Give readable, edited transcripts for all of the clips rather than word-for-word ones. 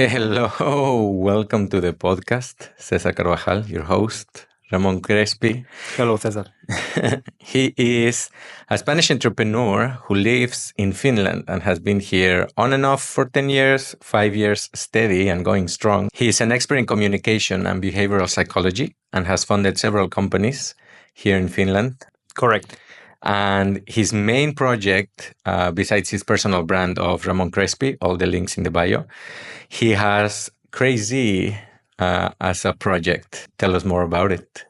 Hello, welcome to the podcast. Cesar Carvajal, your host, Ramon Crespi. Hello, Cesar. He is a Spanish entrepreneur who lives in Finland and has been here on and off for 10 years, 5 years steady and going strong. He is an expert in communication and behavioral psychology and has founded several companies here in Finland. Correct. And his main project, besides his personal brand of Ramon Crespi, all the links in the bio, he has Crazee as a project. Tell us more about it.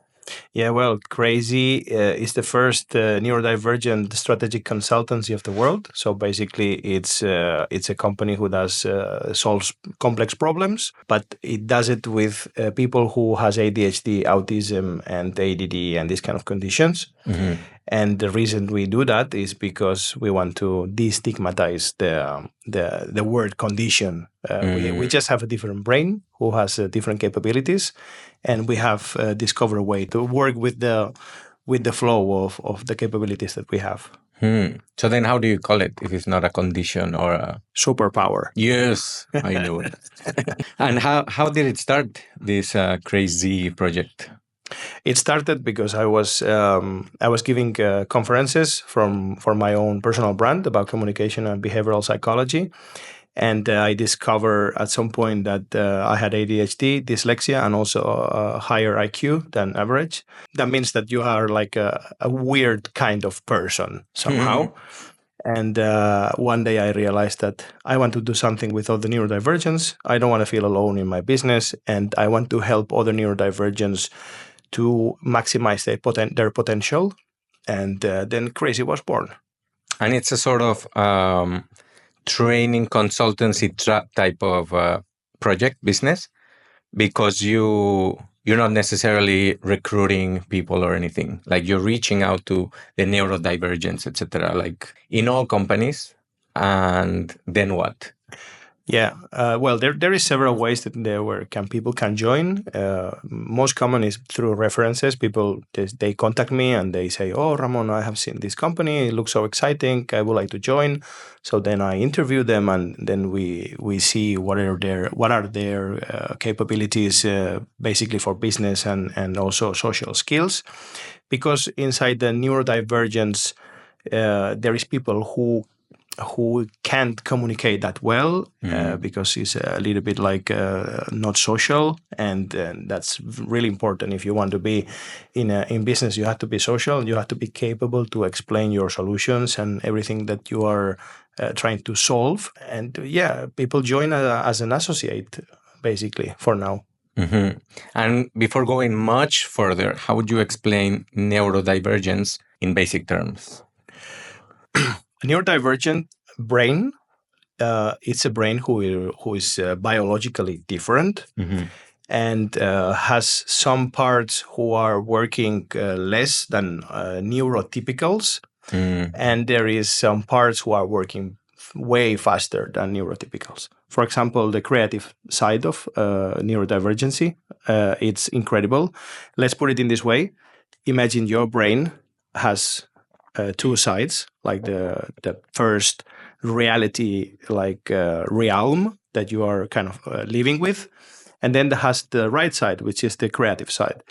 Yeah, well, Crazee is the first neurodivergent strategic consultancy of the world. So basically, it's a company who does solves complex problems, but it does it with people who has ADHD, autism, and ADD, and these kind of conditions. Mm-hmm. And the reason we do that is because we want to destigmatize the word condition. We just have a different brain who has different capabilities, and we have discovered a way to work with the flow of the capabilities that we have. So then how do you call it if it's not a condition or a... Superpower. Yes, I know it. And how did it start, this Crazee project? It started because I was giving conferences for my own personal brand about communication and behavioral psychology. And I discovered at some point that I had ADHD, dyslexia, and also a higher IQ than average. That means that you are like a weird kind of person somehow. And one day I realized that I want to do something with all the neurodivergents. I don't want to feel alone in my business, and I want to help other neurodivergents to maximize their potential. And then Crazee was born. And it's a sort of training consultancy type of project business, because you're not necessarily recruiting people or anything. Like, you're reaching out to the neurodivergents, etc. Like in all companies. And then what? Yeah, well, there is several ways that people can join. Most common is through references. People they contact me and they say, "Oh, Ramon, I have seen this company. It looks so exciting. I would like to join." So then I interview them, and then we see what are their capabilities, basically for business and also social skills, because inside the neurodivergence, there is people who can't communicate that well because it's a little bit like not social, and that's really important. If you want to be in business, you have to be social. You have to be capable to explain your solutions and everything that you are trying to solve. And people join as an associate, basically, for now. Mm-hmm. And before going much further, how would you explain neurodivergence in basic terms? Neurodivergent brain, it's a brain who is biologically different, and has some parts who are working less than neurotypicals, and there is some parts who are working way faster than neurotypicals. For example, the creative side of neurodivergency, it's incredible. Let's put it in this way. Imagine your brain has two sides, like the first reality, like realm that you are kind of living with, and then there has the right side, which is the creative side.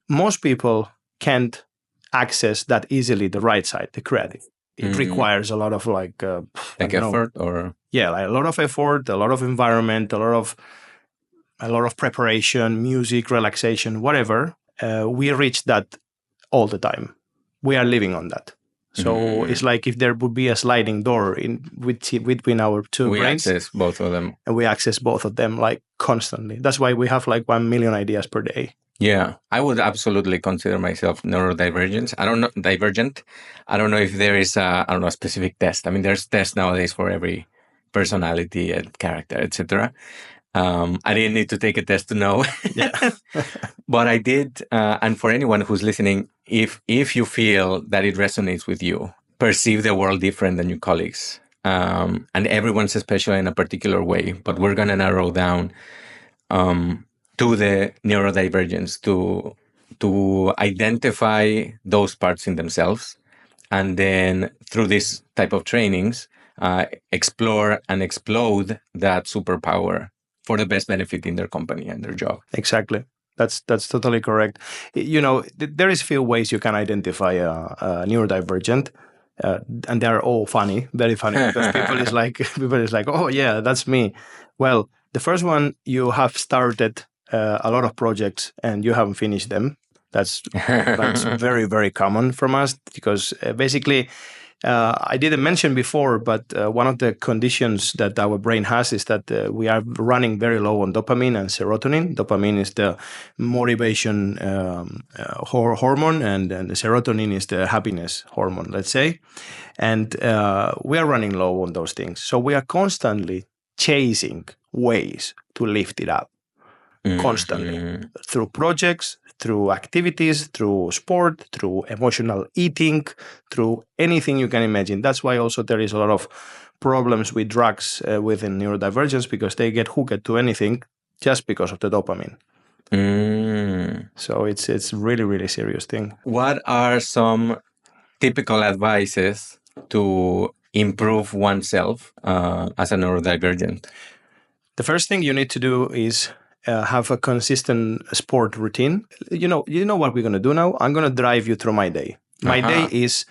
Most people can't access that easily the right side, the creative. It requires a lot of effort, or like a lot of effort, a lot of environment, a lot of preparation, music, relaxation, whatever. We reach that all the time. We are living on that. So it's like if there would be a sliding door between our two brains. We access both of them. And we access both of them like constantly. That's why we have like 1 million ideas per day. Yeah, I would absolutely consider myself neurodivergent. I don't know if there is a specific test. I mean, there's tests nowadays for every personality and character, etc. I didn't need to take a test to know. Yeah. But I did. And for anyone who's listening, if you feel that it resonates with you, perceive the world different than your colleagues. And everyone's special in a particular way. But we're going to narrow down to the neurodivergence, to identify those parts in themselves. And then through this type of trainings, explore and explode that superpower for the best benefit in their company and their job. Exactly. That's totally correct. There is few ways you can identify a neurodivergent, and they are all funny, very funny, because people is like, oh yeah, that's me. Well, the first one, you have started a lot of projects and you haven't finished them. That's very, very common from us, because basically, I didn't mention before, but one of the conditions that our brain has is that we are running very low on dopamine and serotonin. Dopamine is the motivation hormone, and the serotonin is the happiness hormone, let's say. And we are running low on those things. So we are constantly chasing ways to lift it up, constantly, through projects, through activities, through sport, through emotional eating, through anything you can imagine. That's why also there is a lot of problems with drugs within neurodivergence, because they get hooked to anything just because of the dopamine. So it's really, really serious thing. What are some typical advices to improve oneself as a neurodivergent? The first thing you need to do is have a consistent sport routine. You know what we're going to do now? I'm going to drive you through my day. My day is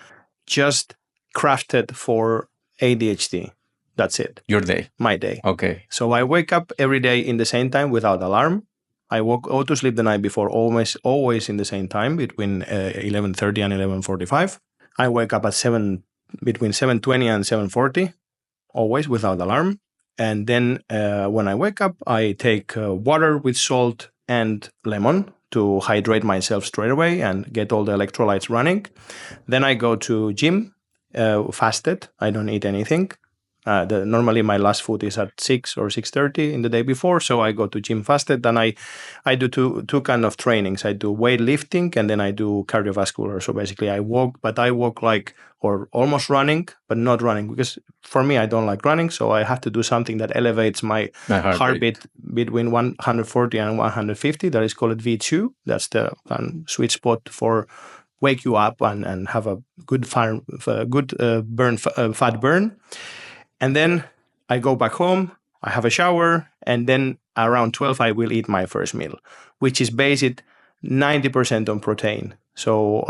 just crafted for ADHD. That's it. Your day? My day. Okay. So I wake up every day in the same time without alarm. I go to sleep the night before always in the same time, between 11:30 and 11:45. I wake up at between 7:20 and 7:40, always without alarm. And then when I wake up, I take water with salt and lemon to hydrate myself straight away and get all the electrolytes running. Then I go to gym, fasted. I don't eat anything. Normally my last food is at 6 or 6:30 in the day before, so I go to gym fasted. Then I do two kind of trainings. I do weightlifting, and then I do cardiovascular. So basically I walk, but I walk or almost running, but not running, because for me I don't like running, so I have to do something that elevates my heartbeat between 140 and 150. That is called V2. That's the sweet spot for wake you up and have a good fat burn. And then I go back home, I have a shower, and then around 12 I will eat my first meal, which is based 90% on protein. So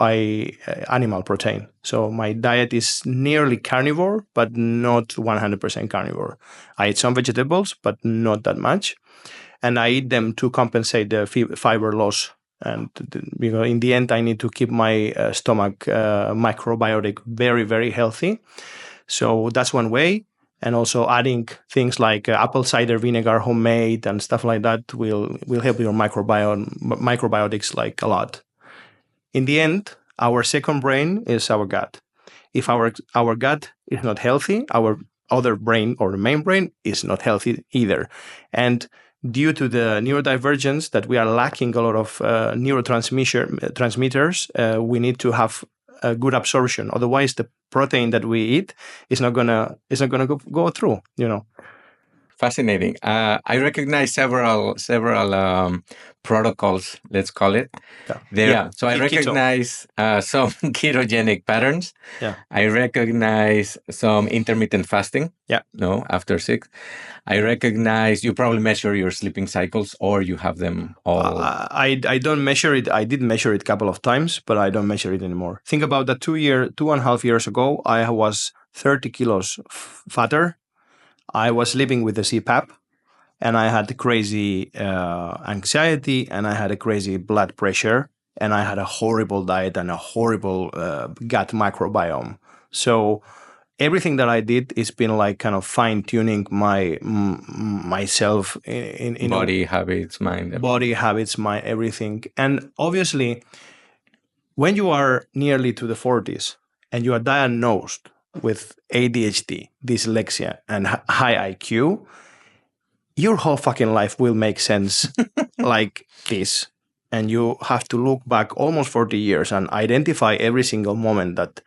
animal protein. So my diet is nearly carnivore, but not 100% carnivore. I eat some vegetables, but not that much. And I eat them to compensate the fiber loss. And in the end, I need to keep my stomach microbiotic very, very healthy. So that's one way. And also adding things like apple cider vinegar, homemade, and stuff like that will help your microbiotics a lot. In the end, our second brain is our gut. If our gut is not healthy, our other brain or the main brain is not healthy either. And due to the neurodivergence that we are lacking a lot of neurotransmitters, we need to have a good absorption. Otherwise, the protein that we eat is not gonna go through. Fascinating. I recognize several protocols, let's call it. So I recognize some ketogenic patterns. Yeah. I recognize some intermittent fasting. Yeah. No, after 6. I recognize you probably measure your sleeping cycles, or you have them all. I don't measure it. I did measure it a couple of times, but I don't measure it anymore. Think about that 2.5 years ago, I was 30 kilos fatter. I was living with a CPAP, and I had crazy anxiety, and I had a crazy blood pressure, and I had a horrible diet and a horrible gut microbiome. So everything that I did is been kind of fine-tuning myself in body habits, mind, everything. And obviously, when you are nearly to the 40s and you are diagnosed with ADHD, dyslexia, and high IQ, your whole fucking life will make sense like this. And you have to look back almost 40 years and identify every single moment that,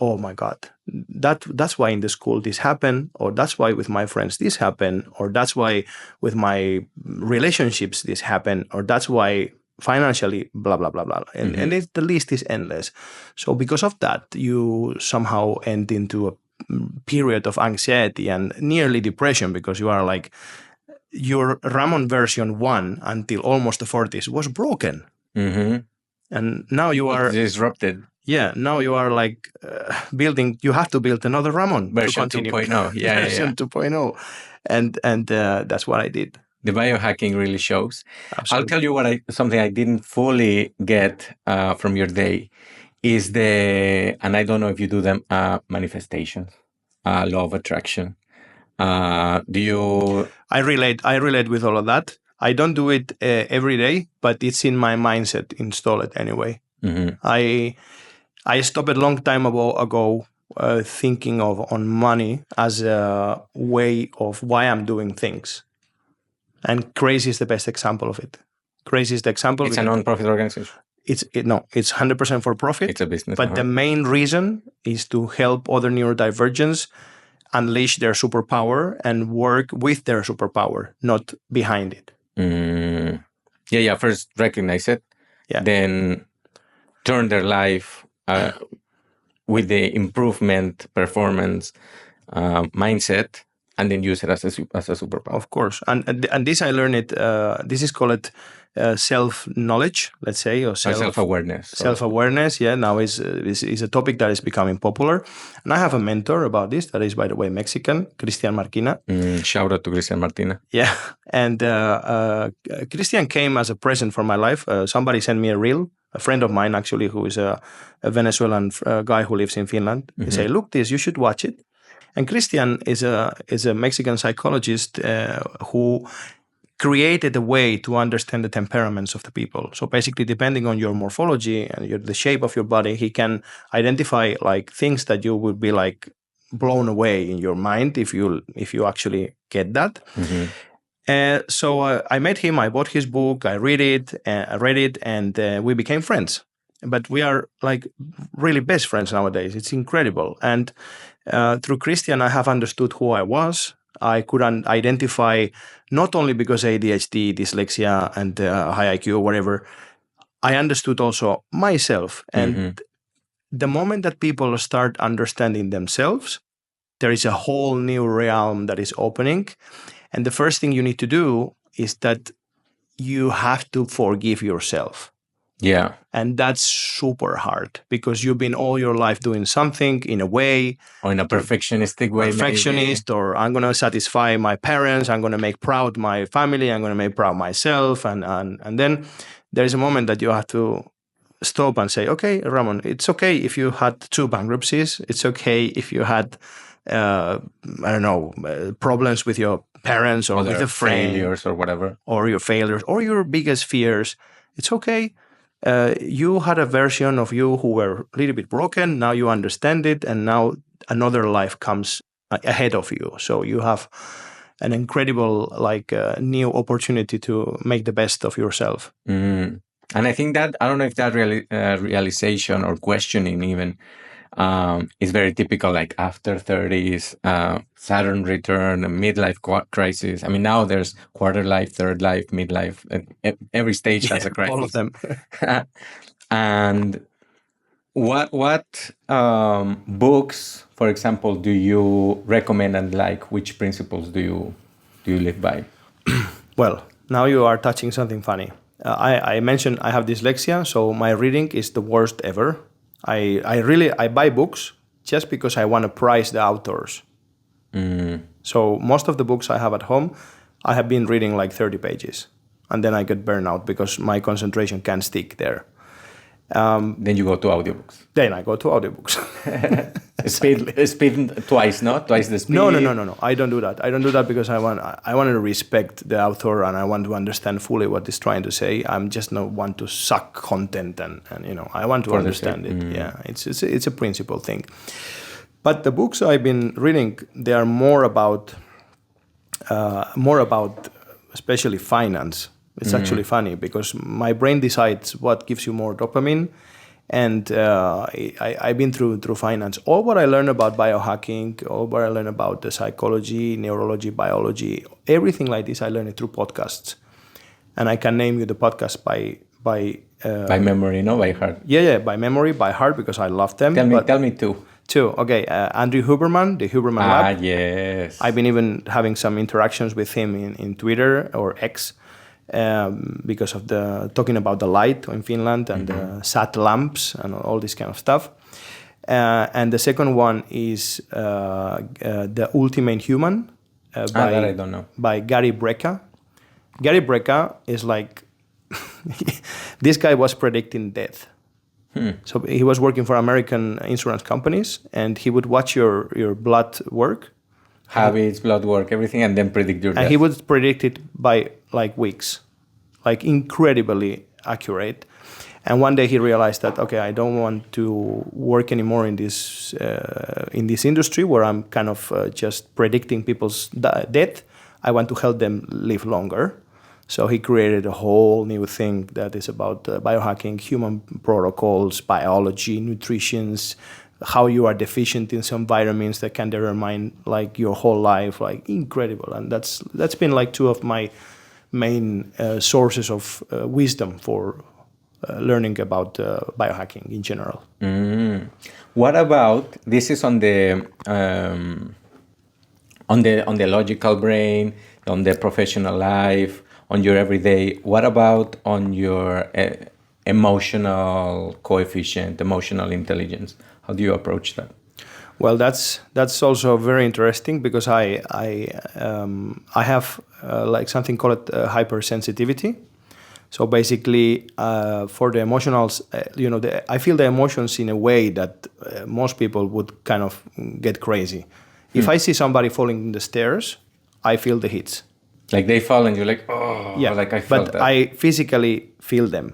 oh my God, that's why in the school this happened, or that's why with my friends this happened, or that's why with my relationships this happened, or that's why financially, blah, blah, blah, blah. And, the list is endless. So because of that, you somehow end into a period of anxiety and nearly depression, because you are your Ramon version 1 until almost the 40s was broken. And now you are disrupted. Yeah, now you are like building. You have to build another Ramon Version to continue. 2.0. Yeah, version 2.0, and that's what I did. The biohacking really shows. Absolutely. I'll tell you something I didn't fully get from your day is and I don't know if you do them, manifestations, law of attraction. Do you? I relate with all of that. I don't do it every day, but it's in my mindset installed anyway. I stopped a long time ago thinking on money as a way of why I'm doing things. And Crazee is the best example of it. Crazee is the example. It's a non-profit organization. It's 100% for profit. It's a business. But the main reason is to help other neurodivergents unleash their superpower and work with their superpower, not behind it. Yeah. First recognize it. Yeah. Then turn their life with the improvement, performance, mindset, and then use it as a superpower. Of course. And this I learned it, this is called self-knowledge, let's say, or self-awareness. Self-awareness, yeah, now is a topic that is becoming popular. And I have a mentor about this that is, by the way, Mexican, Christian Marquina. Shout out to Christian Martina. Yeah. And Christian came as a present for my life. Somebody sent me a reel, a friend of mine, actually, who is a Venezuelan guy who lives in Finland. He said, look, you should watch it. And Christian is a Mexican psychologist who created a way to understand the temperaments of the people. So basically, depending on your morphology and the shape of your body, he can identify like things that you would be like blown away in your mind if you actually get that. So I met him. I bought his book. I read it, and we became friends. But we are like really best friends nowadays. It's incredible. And through Christian, I have understood who I was. I could identify not only because ADHD, dyslexia, and high IQ or whatever. I understood also myself. And the moment that people start understanding themselves, there is a whole new realm that is opening. And the first thing you need to do is that you have to forgive yourself. Yeah. And that's super hard because you've been all your life doing something in a way. Or in a perfectionistic way. Perfectionist, maybe. Or I'm going to satisfy my parents. I'm going to make proud my family. I'm going to make proud myself. And then there is a moment that you have to stop and say, okay, Ramon, it's okay if you had 2 bankruptcies. It's okay if you had, problems with your parents or with a friend. Failures or whatever. Or your failures or your biggest fears. It's okay. You had a version of you who were a little bit broken. Now you understand it. And now another life comes ahead of you. So you have an incredible new opportunity to make the best of yourself. And I think that, I don't know if that realization or questioning even is very typical, like after 30s, Saturn return, a midlife crisis. I mean, now there's quarter life, third life, midlife. Every stage has a crisis. All of them. And what books, for example, do you recommend, and like which principles do you live by? Well, now you are touching something funny. I mentioned I have dyslexia, so my reading is the worst ever. I buy books just because I want to prize the authors. So most of the books I have at home, I have been reading like 30 pages. And then I get burned out because my concentration can't stick there. Then you go to audiobooks. Then I go to audiobooks. Speed twice, no? Twice the speed? No. I don't do that. I don't do that because I want to respect the author and I want to understand fully what he's trying to say. I'm just not want to suck content and I want to understand it. Yeah, it's a principle thing. But the books I've been reading, they are more about especially finance. It's actually funny because my brain decides what gives you more dopamine. And I've been through finance. All what I learned about biohacking, all what I learned about the psychology, neurology, biology, everything like this, I learned it through podcasts. And I can name you the podcast by memory, no by heart. Yeah, by memory, by heart, because I love them. Tell me 2. Two. Okay, Andrew Huberman, the Huberman Lab. Yes. I've been even having some interactions with him in Twitter or X because of the talking about the light in Finland and the sat lamps and all this kind of stuff. And the second one is The Ultimate Human that I don't know. by Gary Brecka. Gary Brecka is like, this guy was predicting death. So he was working for American insurance companies, and he would watch your blood work. Habits, blood work, everything, and then predict your death. And he would predict it by like weeks, like incredibly accurate. And one day he realized that, okay, I don't want to work anymore in this industry where I'm kind of just predicting people's death. I want to help them live longer. So he created a whole new thing that is about biohacking, human protocols, biology, nutrition, how you are deficient in some vitamins that can determine like your whole life, like incredible. And that's been like two of my main sources of wisdom for learning about biohacking in general. What about, this is on the logical brain, on the professional life, on your everyday. What about on your emotional coefficient, emotional intelligence? How do you approach that? Well, that's also very interesting because I have like something called hypersensitivity. So basically, for the emotionals, I feel the emotions in a way that most people would kind of get crazy. If I see somebody falling in the stairs, I feel the hits. Like they fall and you're like, oh, yeah. Like I felt but that. I physically feel them.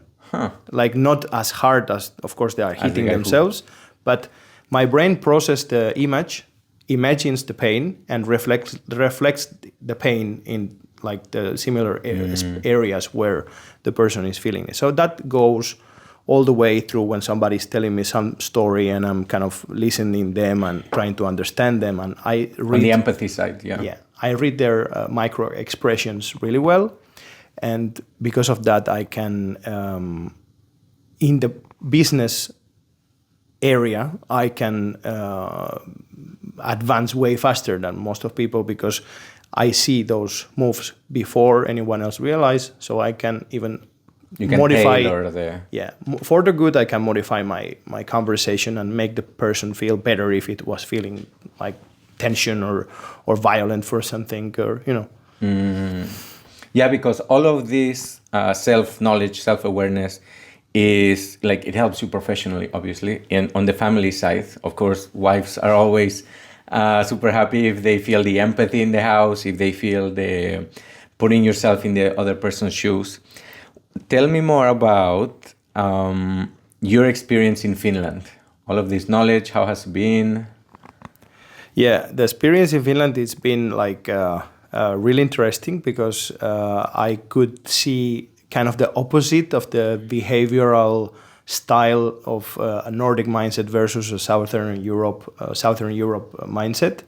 Like not as hard as, of course, they are hitting themselves, but my brain processes the image, imagines the pain, and reflects the pain in like the similar areas where the person is feeling it. So that goes all the way through when somebody's telling me some story and I'm kind of listening them and trying to understand them. And I read... On the empathy side, yeah. Yeah. I read their micro expressions really well. And because of that, I can, in the business area, I can advance way faster than most of people because I see those moves before anyone else realize. So I can even modify. Tailor the... Yeah, for the good, I can modify my conversation and make the person feel better if it was feeling like tension or violent for something, or Yeah, because all of this self-knowledge, self-awareness is like, it helps you professionally, obviously. And on the family side, of course, wives are always super happy if they feel the empathy in the house, if they feel the putting yourself in the other person's shoes. Tell me more about your experience in Finland. All of this knowledge, how has it been? Yeah, the experience in Finland, it's been like really interesting because I could see kind of the opposite of the behavioral style of a Nordic mindset versus a Southern Europe mindset.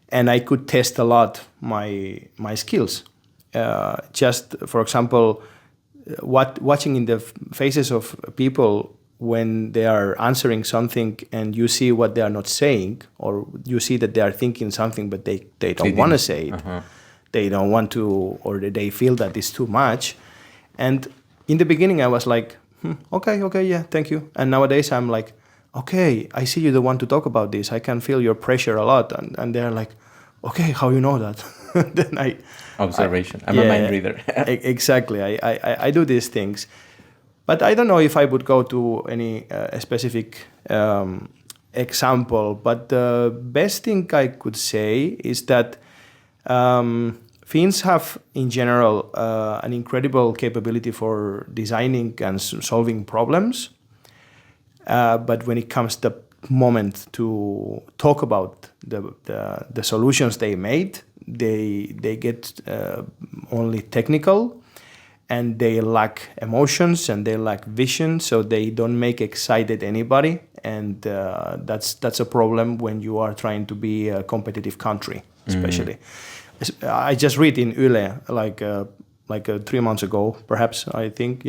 And I could test a lot my skills. Just, for example, watching in the faces of people when they are answering something and you see what they are not saying, or you see that they are thinking something but they don't want to say it. They don't want to, or they feel that it's too much. And in the beginning I was like, okay, yeah, thank you. And nowadays I'm like, okay, I see you the one to talk about this. I can feel your pressure a lot. And they're like, okay, how you know that? Then Observation. I'm a mind reader. Exactly. I do these things. But I don't know if I would go to any specific example. But the best thing I could say is that Finns have, in general, an incredible capability for designing and solving problems. But when it comes to the moment to talk about the solutions they made, they get only technical. And they lack emotions and they lack vision, so they don't make excited anybody. And that's a problem when you are trying to be a competitive country, especially. I just read in Yle like 3 months ago, perhaps, I think,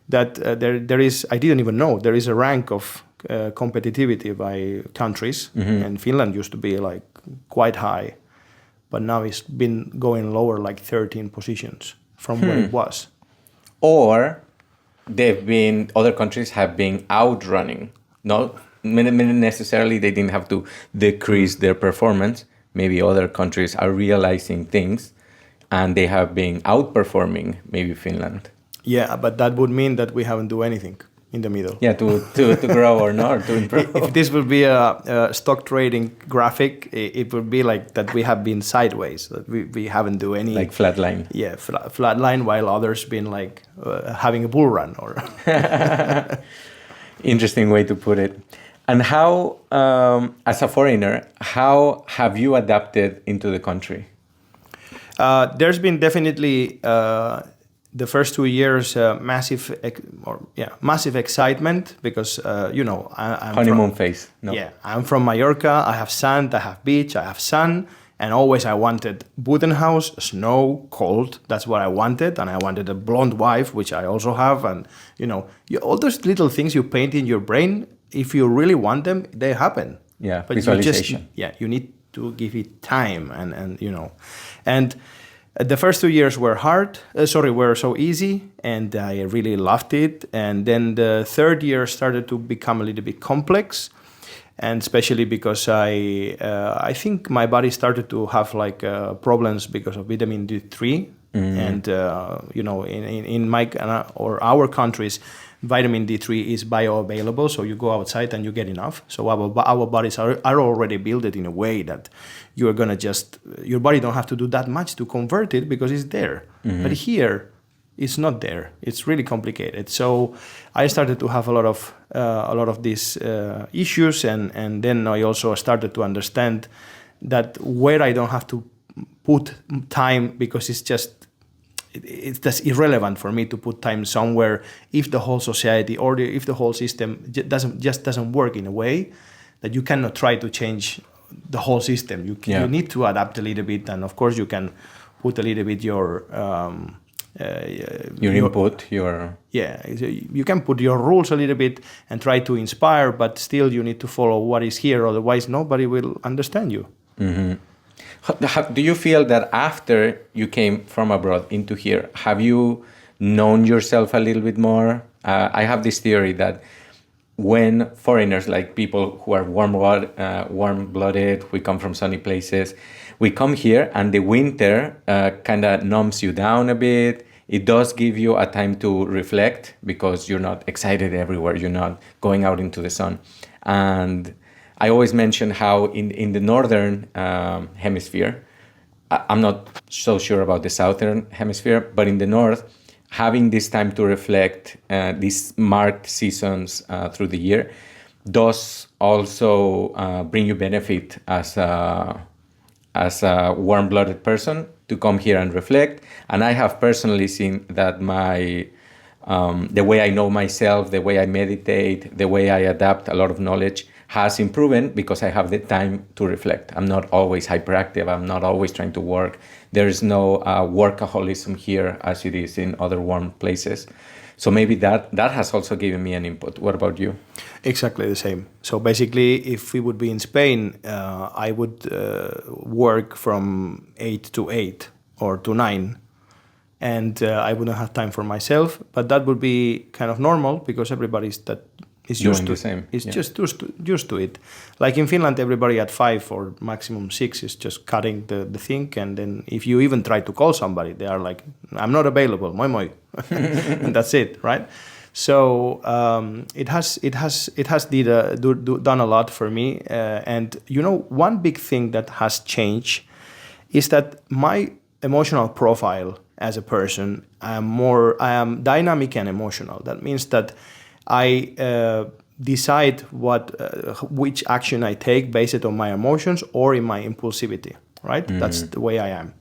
that there is, I didn't even know, there is a rank of competitivity by countries, and Finland used to be like quite high, but now it's been going lower, like 13 positions from where it was. Or other countries have been outrunning. Not necessarily they didn't have to decrease their performance. Maybe other countries are realizing things and they have been outperforming maybe Finland. Yeah, but that would mean that we haven't do anything in the middle. Yeah, to grow or not, to improve. If this would be a stock trading graphic, it would be like that we have been sideways, that we haven't do any... Like flat line. Yeah, flat line, while others been like having a bull run. Or Interesting way to put it. And how, as a foreigner, how have you adapted into the country? There's been definitely the first 2 years massive excitement because I'm honeymoon phase. No. Yeah, I'm from Mallorca. I have sand, I have beach, I have sun, and always I wanted Budenhaus, snow, cold. That's what I wanted, and I wanted a blonde wife, which I also have, and all those little things you paint in your brain. If you really want them, they happen. Yeah, but visualization. You need to give it time, and the first 2 years were were so easy, and I really loved it. And then the third year started to become a little bit complex, and especially because I think my body started to have like problems because of vitamin D3, and in my or our countries, vitamin D3 is bioavailable, so you go outside and you get enough. So our bodies are already built in a way that you are gonna your body don't have to do that much to convert it because it's there. But here, it's not there. It's really complicated. So I started to have a lot of these issues, and then I also started to understand that where I don't have to put time because it's just irrelevant for me to put time somewhere if the whole society or if the whole system doesn't work in a way that you cannot try to change the whole system. You need to adapt a little bit, and of course you can put a little bit your input. You can put your rules a little bit and try to inspire, but still you need to follow what is here, otherwise nobody will understand you. Do you feel that after you came from abroad into here, have you known yourself a little bit more? I have this theory that when foreigners, like people who are warm-blooded, we come from sunny places, we come here and the winter kind of numbs you down a bit. It does give you a time to reflect because you're not excited everywhere. You're not going out into the sun. And I always mention how in the northern hemisphere, I'm not so sure about the southern hemisphere, but in the north, having this time to reflect, these marked seasons through the year, does also bring you benefit as a warm-blooded person to come here and reflect. And I have personally seen that the way I know myself, the way I meditate, the way I adapt a lot of knowledge has improved because I have the time to reflect. I'm not always hyperactive. I'm not always trying to work. There is no workaholism here as it is in other warm places. So maybe that has also given me an input. What about you? Exactly the same. So basically, if we would be in Spain, I would work from 8 to 8 or to 9. And I wouldn't have time for myself. But that would be kind of normal because everybody's used to the same. It's just used to it. Like in Finland, everybody at 5 or maximum 6 is just cutting the thing. And then if you even try to call somebody, they are like, I'm not available, moi moi. And that's it, right? So it has done a lot for me. And one big thing that has changed is that my emotional profile as a person, I am dynamic and emotional. That means that I decide which action I take based on my emotions or in my impulsivity, right? That's the way I am.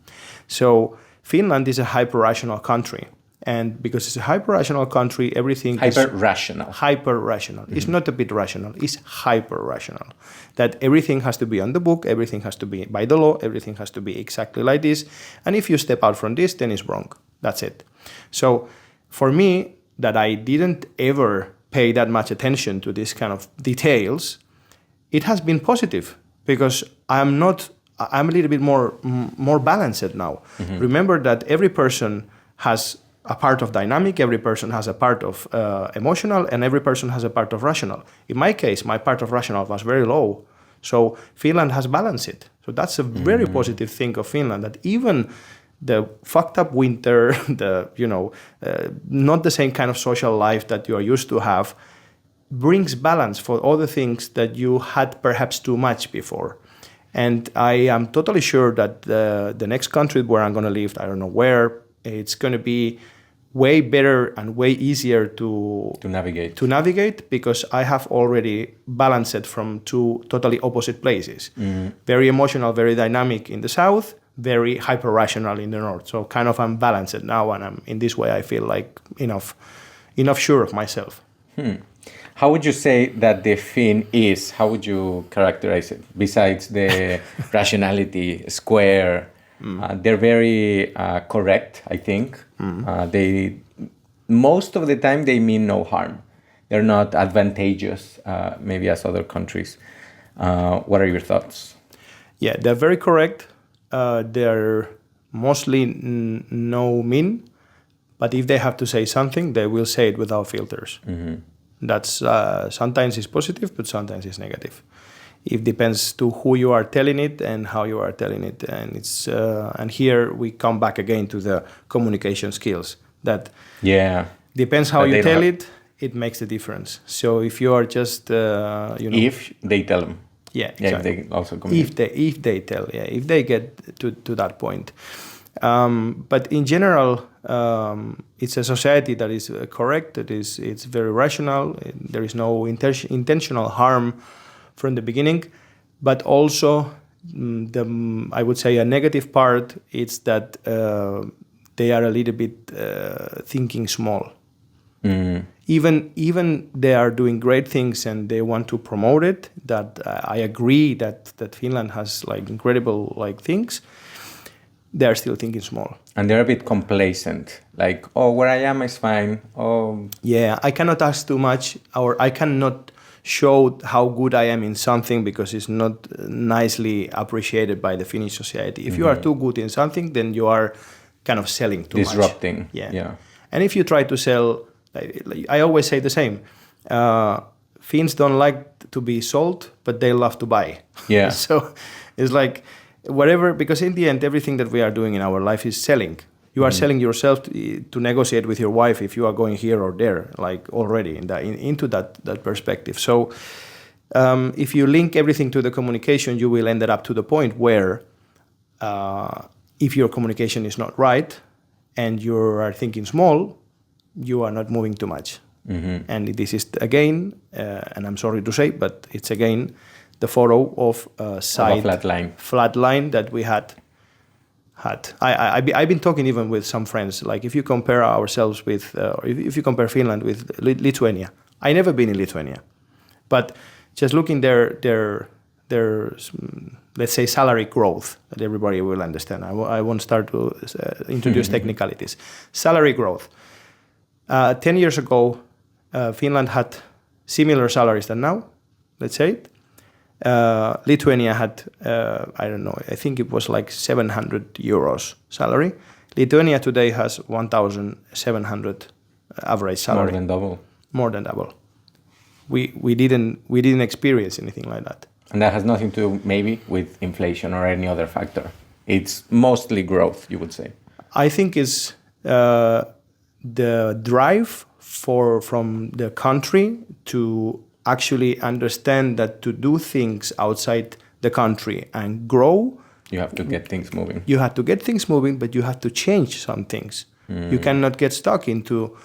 So Finland is a hyper-rational country. And because it's a hyper-rational country, everything hyper-rational. Hyper-rational. It's not a bit rational. It's hyper-rational. That everything has to be on the book. Everything has to be by the law. Everything has to be exactly like this. And if you step out from this, then it's wrong. That's it. So for me, that I didn't ever pay that much attention to this kind of details, it has been positive because I'm a little bit more balanced now. Remember that every person has a part of dynamic, every person has a part of emotional, and every person has a part of rational. In my case, my part of rational was very low. So Finland has balanced it. So that's a very positive thing of Finland, that even the fucked up winter, not the same kind of social life that you are used to have, brings balance for all the things that you had perhaps too much before. And I am totally sure that the next country where I'm going to live, I don't know where, it's going to be way better and way easier to navigate because I have already balanced it from two totally opposite places. Very emotional, very dynamic in the south, very hyper rational in the north. So kind of I'm balanced now, and I'm in this way I feel like enough sure of myself. How would you say that the Finn is? How would you characterize it? Besides the rationality, square, they're very correct, I think. They most of the time they mean no harm. They're not advantageous, maybe as other countries. What are your thoughts? Yeah, they're very correct. They're mostly no mean, but if they have to say something, they will say it without filters. That's sometimes it's positive, but sometimes it's negative. It depends to who you are telling it and how you are telling it, and it's and here we come back again to the communication skills. That depends how you tell it. It makes a difference. So if you are just if they tell them, exactly. If they also communicate. If they tell, if they get to that point. But in general, it's a society that is correct. It's very rational. There is no intentional harm from the beginning. But also, I would say a negative part is that they are a little bit thinking small. Even they are doing great things and they want to promote it. That I agree that Finland has like incredible like things. They are still thinking small. And they're a bit complacent. Like, where I am is fine. Yeah, I cannot ask too much, or I cannot show how good I am in something because it's not nicely appreciated by the Finnish society. If you are too good in something, then you are kind of selling too much. Disrupting. Yeah. And if you try to sell, I always say the same. Finns don't like to be sold, but they love to buy. Yeah. So it's like whatever, because in the end, everything that we are doing in our life is selling. You are selling yourself to negotiate with your wife if you are going here or there, like already into that perspective. So if you link everything to the communication, you will end up to the point where if your communication is not right and you are thinking small, you are not moving too much. And this is again, and I'm sorry to say, but it's again the photo of a flat line that we had. I've been talking even with some friends, like if you compare ourselves with, if you compare Finland with Lithuania. I never been in Lithuania, but just looking their let's say salary growth, that everybody will understand. I won't start to introduce technicalities. Salary growth. 10 years ago, Finland had similar salaries than now, let's say. Lithuania had, I don't know, I think it was like 700 euros salary. Lithuania today has 1,700 average salary. More than double. We didn't experience anything like that. And that has nothing to do maybe with inflation or any other factor. It's mostly growth, you would say. I think it's the drive from the country to actually understand that to do things outside the country and grow, you have to get things moving. You have to get things moving, but you have to change some things. You cannot get stuck into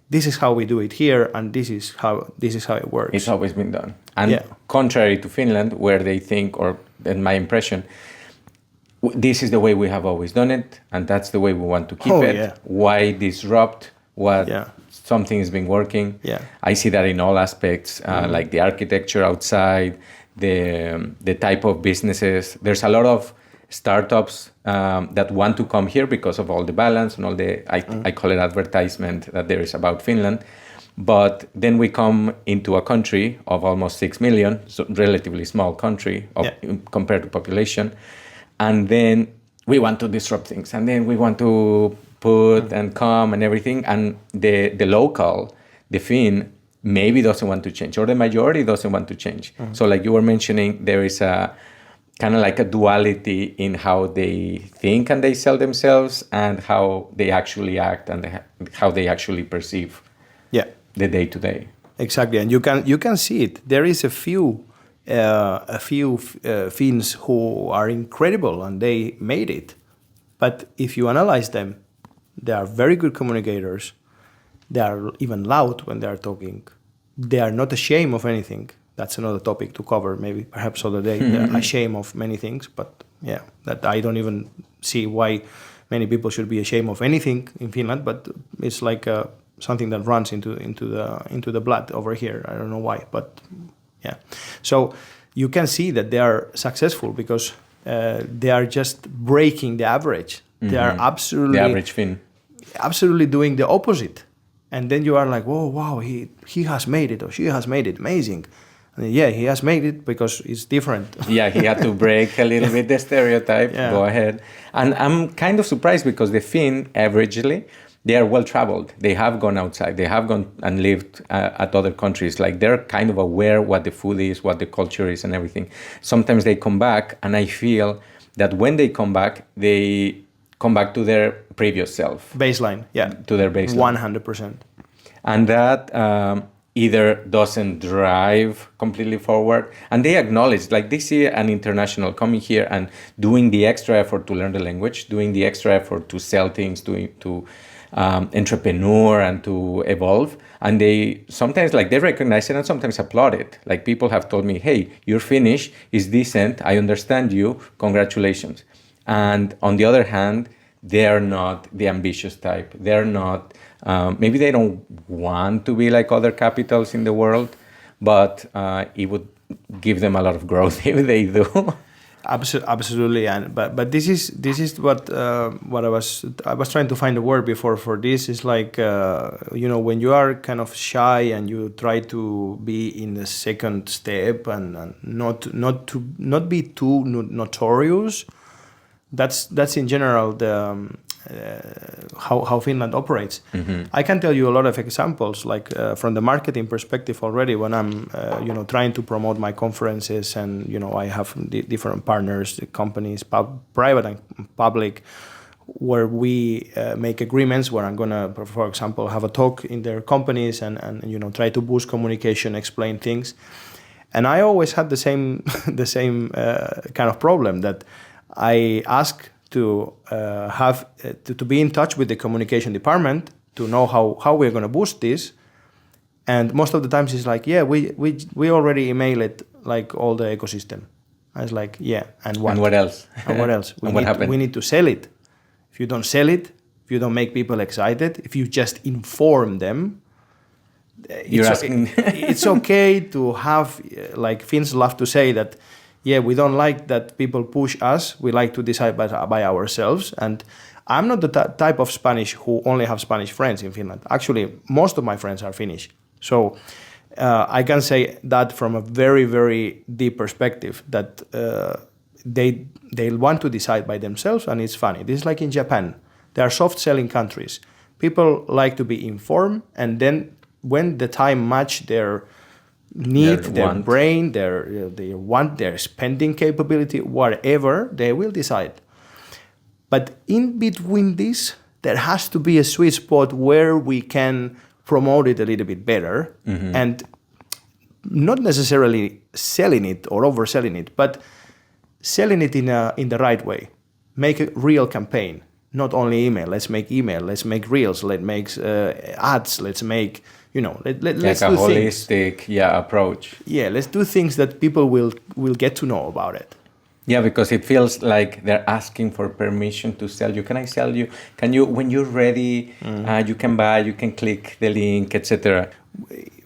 this is how we do it here and this is how it works. It's always been done. And contrary to Finland, where they think, or in my impression, this is the way we have always done it, and that's the way we want to keep it. Yeah. Why disrupt what something has been working? Yeah. I see that in all aspects, like the architecture outside, the type of businesses. There's a lot of startups that want to come here because of all the balance and all the, I call it advertisement that there is about Finland. But then we come into a country of almost 6 million, so relatively small country compared to population. And then we want to disrupt things. And then we want to put and come and everything. And the local, the Finn, maybe doesn't want to change, or the majority doesn't want to change. So like you were mentioning, there is a kind of like a duality in how they think and they sell themselves and how they actually act and how they actually perceive the day to day. Exactly, and you can see it. There is a few Finns who are incredible and they made it. But if you analyze them, they are very good communicators. They are even loud when they are talking. They are not ashamed of anything. That's another topic to cover, maybe perhaps other day. They're ashamed of many things, but that I don't even see why many people should be ashamed of anything in Finland. But it's like something that runs into the blood over here. I don't know why, but yeah. So you can see that they are successful because they are just breaking the average. They are absolutely the average Finn, absolutely doing the opposite. And then you are like, whoa, wow, he has made it or she has made it, amazing. And he has made it because it's different. He had to break a little bit the stereotype. Go ahead. And I'm kind of surprised because the Finn, averagely, they are well traveled. They have gone outside. They have gone and lived at other countries. Like they're kind of aware what the food is, what the culture is, and everything. Sometimes they come back, and I feel that when they come back to their previous self. Baseline, to their baseline. 100%. And that either doesn't drive completely forward, and they acknowledge, like they see an international coming here and doing the extra effort to learn the language, doing the extra effort to sell things, to entrepreneur and to evolve. And they sometimes they recognize it and sometimes applaud it. Like people have told me, hey, your Finnish is decent. I understand you. Congratulations. And on the other hand, they're not the ambitious type. They're not, maybe they don't want to be like other capitals in the world, but it would give them a lot of growth if they do. Absolutely, but this is what I was trying to find a word before for this. Is like when you are kind of shy and you try to be in the second step and not be too notorious. That's in general the how Finland operates. Mm-hmm. I can tell you a lot of examples, like from the marketing perspective already. When I'm trying to promote my conferences, and I have different partners, companies, private and public, where we make agreements where I'm gonna, for example, have a talk in their companies and try to boost communication, explain things. And I always had the same kind of problem that I ask to have to be in touch with the communication department to know how we're going to boost this, and most of the times it's like, we already email it, like all the ecosystem. I was like, and what? And what else? And what else? We need to sell it. If you don't sell it, if you don't make people excited, if you just inform them, you're asking. It's okay to have, like Finns love to say that. We don't like that people push us. We like to decide by ourselves. And I'm not the type of Spanish who only have Spanish friends in Finland. Actually, most of my friends are Finnish. So I can say that from a very, very deep perspective, that they want to decide by themselves, and it's funny. This is like in Japan. They are soft-selling countries. People like to be informed, and then when the time match their need, their brain, they want their spending capability, whatever, they will decide. But in between this, there has to be a sweet spot where we can promote it a little bit better, and not necessarily selling it or overselling it, but selling it in the right way. Make a real campaign, not only email. Let's make email. Let's make reels. Let's make ads. Let's make let's like a do holistic things. Approach. Let's do things that people will get to know about it. Because it feels like they're asking for permission to sell you. Can I sell you? Can you, when you're ready, you can buy, you can click the link, etc.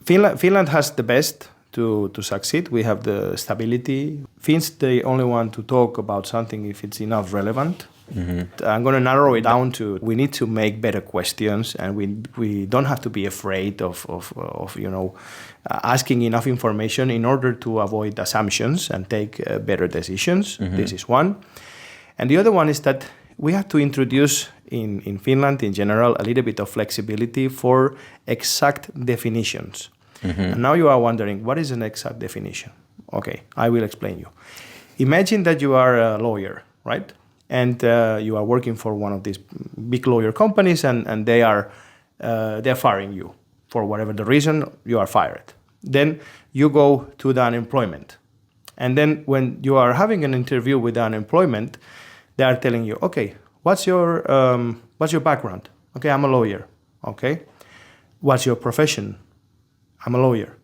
Finland has the best to succeed. We have the stability. Finns, they only want to talk about something if it's enough relevant. I'm going to narrow it down to we need to make better questions, and we don't have to be afraid of asking enough information in order to avoid assumptions and take better decisions. This is one. And the other one is that we have to introduce in Finland in general a little bit of flexibility for exact definitions. And now you are wondering, what is an exact definition? Okay, I will explain you. Imagine that you are a lawyer, right? And you are working for one of these big lawyer companies, and they're firing you for whatever the reason. You are fired. Then you go to the unemployment, and then when you are having an interview with the unemployment, they are telling you, okay, what's your background? Okay, I'm a lawyer. Okay, what's your profession? I'm a lawyer.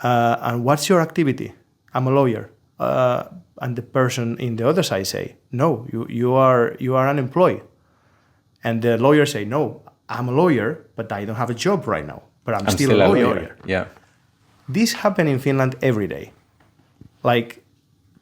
And what's your activity? I'm a lawyer. And the person in the other side say, no, you are unemployed. And the lawyer say, no, I'm a lawyer, but I don't have a job right now. But I'm still a lawyer. Yeah. This happens in Finland every day. Like,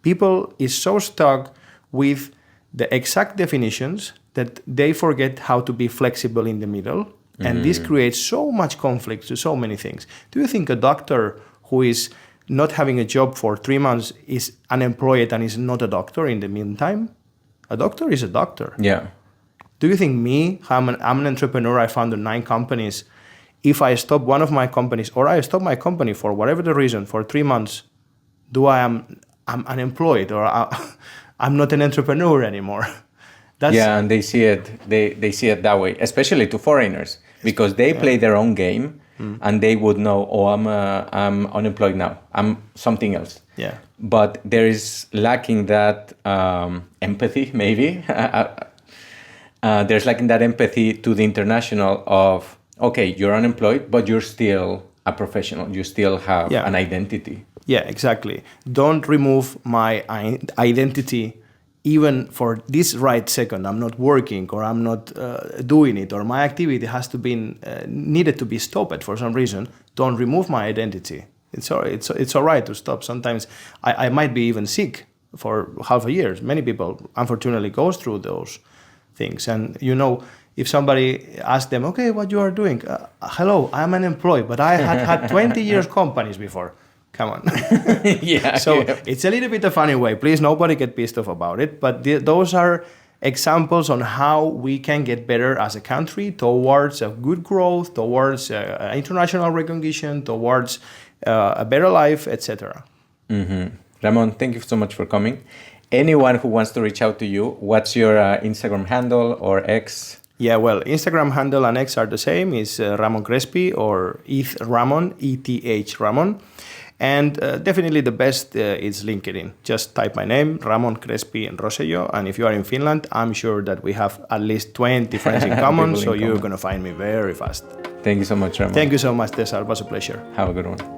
people is so stuck with the exact definitions that they forget how to be flexible in the middle. And this creates so much conflict to so many things. Do you think a doctor who is not having a job for 3 months is unemployed and is not a doctor in the meantime? A doctor is a doctor. Yeah. Do you think I'm an entrepreneur, I founded 9 companies. If I stop one of my companies, or I stop my company for whatever the reason for 3 months, I'm unemployed, or I'm not an entrepreneur anymore? And they see it. They see it that way, especially to foreigners, because they play their own game, and they would know, oh, I'm unemployed now. I'm something else. Yeah. But there is lacking that empathy, maybe. There's lacking that empathy to the international of, okay, you're unemployed, but you're still a professional. You still have an identity. Yeah, exactly. Don't remove my identity even for this right second. I'm not working, or I'm not doing it, or my activity has to be needed to be stopped for some reason. Don't remove my identity. It's all right to stop. Sometimes I might be even sick for half a year. Many people, unfortunately, goes through those things. And if somebody asks them, okay, what you are doing? Hello, I'm unemployed, but I had 20 years companies before. Come on. It's a little bit a funny way. Please, nobody get pissed off about it. But those are examples on how we can get better as a country towards a good growth, towards international recognition, towards a better life, etc. Ramon, thank you so much for coming. Anyone who wants to reach out to you, what's your Instagram handle or X? Yeah, well, Instagram handle and X are the same. It's Ramon Crespi or Ramon, ETH Ramon. And definitely the best is LinkedIn. Just type my name, Ramon Crespi and Rosselló. And if you are in Finland, I'm sure that we have at least 20 friends in common. So you're going to find me very fast. Thank you so much, Ramon. Thank you so much, Tessa. It was a pleasure. Have a good one.